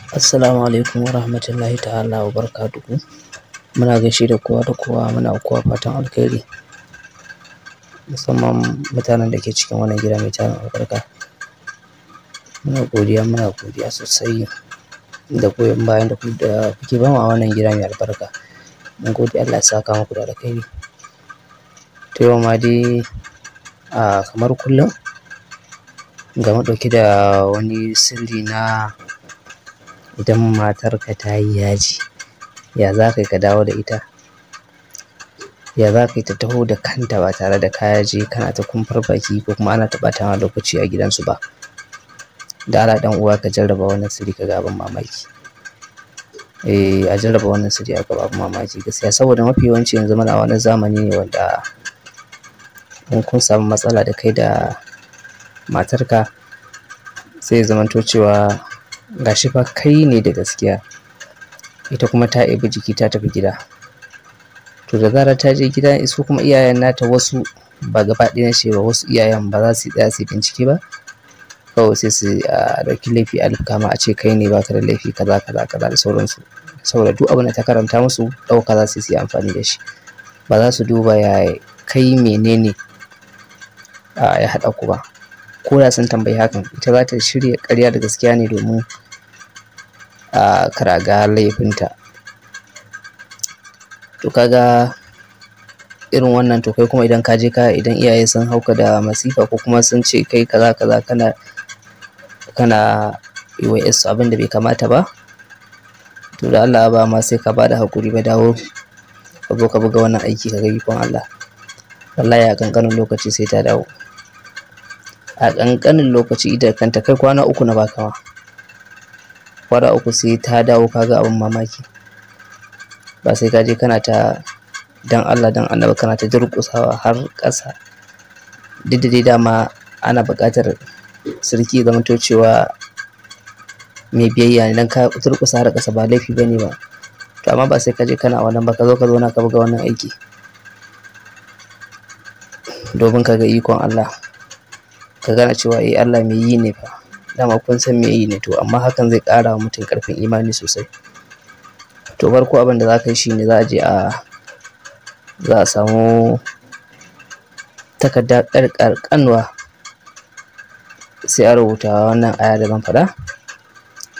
Assalamu alaikum wa rahmatullahi ta'ala wa barakatuhu. Muna gaishe da kowa da kowa, muna kowa fatan alkhairi, musamman mutanen da ke cikin wannan gida mai tarin albarka. Muna godiya sosai da goyon bayan da kuke ba mu a wannan gida mai albarka. Mun gode, Allah ya saka muku da alkhairi. To yau ma dai kamar kullum ga mu ɗauke da wani sirri na idan matarka ta yi yaji, ya za ka yi ka dawo da ita, ya za ka yi ta taho da kanta ba tare da ka je kana ta kumfar baki ko kuma ana ta ɓata ma lokaci a gidansu ba. Da Allah ɗan uwa ka jarraba wannan sirri ka ga abin mamaki. A jarraba wannan sirri a ga abin mamaki gaskiya, saboda mafi yawanci yanzu muna wani zamani ne wanda in kun samu matsala da kai da matarka sai ya zamanto cewa gashi fa kai ne da gaskiya, ita kuma ta ebi jiki ta tafi gida. To da zarar ta je gida, su kuma iyayen nata, wasu ba gaba ɗaya ce ba, wasu iyayen ba za su tsaya su bincike ba, kawai sai su ɗauki laifi a kama a ce kai ne baka da laifi kaza da sauransu. Saboda duk abin da ta karanta musu ɗauka za su yi amfani da shi, ba za su duba ya kai menene ya haɗa ku ba. Ko da sun tambayi hakan, ita za ta shirya ƙarya da gaskiya ne domin kar a ga laifinta. To kaga irin wannan, to kai kuma idan ka je idan iyaye sun hauka da masifa ko kuma sun ce kai kaza kana yi wa yasu abin da bai kamata ba, to da Allah ba ma sai ka bada haƙuri ba, dawo ka zo ka buga wannan aiki ka ga ikon Allah. Wallahi a ƙanƙanin lokaci sai ta dawo, a ƙanƙanin lokaci ita kanta, kai kwana 3 na baka ma, kwana 3 sai ta dawo. Kaga abin mamaki, ba sai ka je kana ta dan Allah dan Annabi kana ta durƙusawa har ƙasa. Duk da dai dama ana buƙatar sirki ya zamanto cewa mai biyayya ne, dan ka durƙusa har ƙasa ba laifi bane ba. To amma ba sai ka je kana wannan ba, ka zo ka zauna ka buga wannan aiki domin ka ga ikon Allah, ka gane cewa Allah mai yi ne fa. Dama kun san mai yi ne, to amma hakan zai ƙara wa mutum ƙarfin imani sosai. To farko abin da za ka yi shi ne za a samu takarda ƙanwa, sai a rubuta wannan aya da zan faɗa: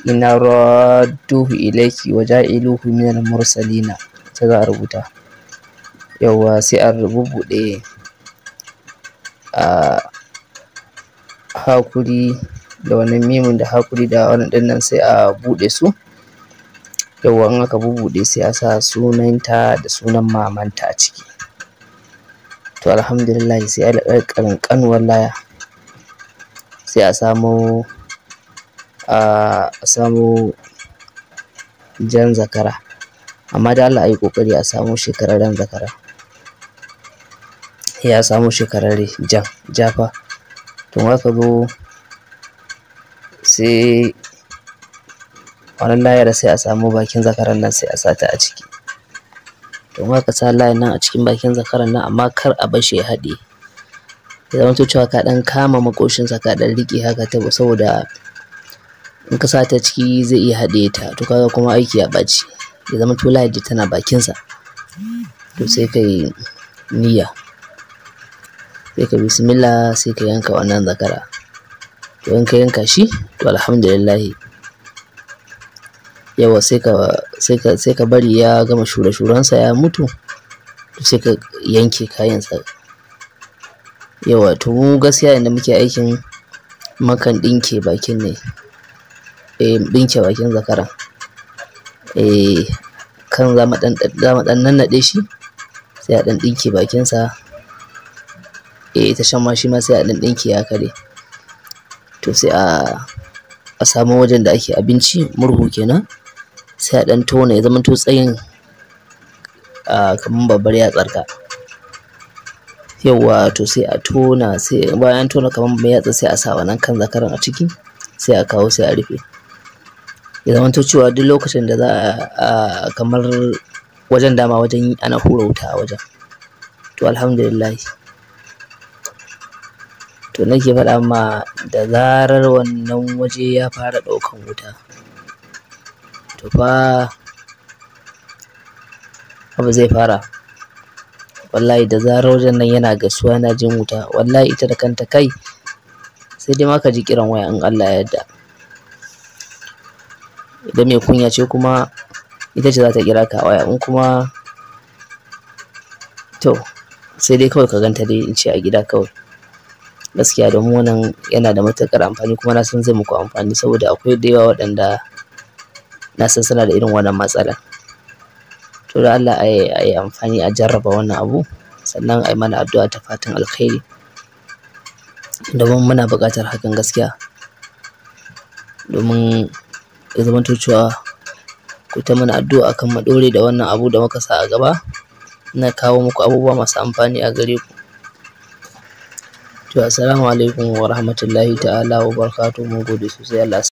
inna radduhu ilayki wa ja'iluhu minal mursalina. Ta za a rubuta, yawwa sai a rubuɗe hakuri da wannan mimun da hakuri da wannan dinnan, sai a buɗe su. Yawwa in aka bubuɗe sai a sa sunanta da sunan mamanta a ciki. To alhamdulillah sai a ƙanƙanuwar laya sai a samo jan zakara, amma da Allah a yi ƙoƙari a samo shekararren zakara. Ya samo shekararre jafa. To haka zo sai wannan layar sai a samu bakin zakaran nan sai a sata a ciki. To haka sa layar nan a cikin bakin zakaran nan, amma kar a bar shi ya haɗe, ya zamanto cewa ka ɗan kama makoshinsa ka ɗan riƙe haka, saboda in ka sa ta ciki zai iya haɗe ta. To kaga kuma aiki ya ɓaci, ya zamanto layar da tana bakinsa. To sai ka yi niyya, sai ka bismillah, sai ka yanka wannan zakara. To in ka yanka shi, to alhamdulillah, yawa sai ka bari ya gama shure-shurensa ya mutu, to sai ka yanke kayansa. Yawa to mu gaskiya inda muke aikin makan ɗinke bakin ne, ɗinke bakin zakara. Kan za mu ɗan nannaɗe shi, sai a ɗan ɗinke bakinsa. Ita shan ma shi ma sai a ɗan ɗinke haka dai. To sai a samu wajen da ake abinci, murhu kenan, sai a ɗan tona, ya zamanto tsayin kamar babbar yatsarka. Yawwa to sai a tona, sai bayan tona kamar babbar yatsa sai a sa wannan kan zakaran a ciki, sai a kawo sai a rufe. Ya zamanto cewa duk lokacin da za a kamar wajen dama wajen ana hura wuta a wajen. To alhamdulillah, to nake faɗa ma, da zarar wannan waje ya fara ɗaukan wuta, to fa abu zai fara. Wallahi da zarar wajen nan yana gasuwa yana jin wuta, wallahi ita da kanta kai sai dai ma ka ji kiran waya in Allah ya yarda. Idan mai kunya ce kuma ita ce za ta kira ka a waya, in kuma to sai dai kawai ka ganta dai in ce a gida kawai. Gaskiya domin wannan yana da matuƙar amfani kuma na san zai muku amfani saboda akwai da yawa waɗanda na san suna da irin wannan matsalar. To da Allah a yi amfani a jarraba wannan abu, sannan a yi mana addu'a ta fatan alkhairi domin muna buƙatar hakan gaskiya. Domin ya zamanto cewa ku ta mana addu'a akan mu ɗore da wannan abu da muka sa a gaba na kawo muku abubuwa masu amfani a gare ku. To assalamu alaikum wa rahmatullahi ta'ala wa barakatuhu. Mun gode sosai. Allah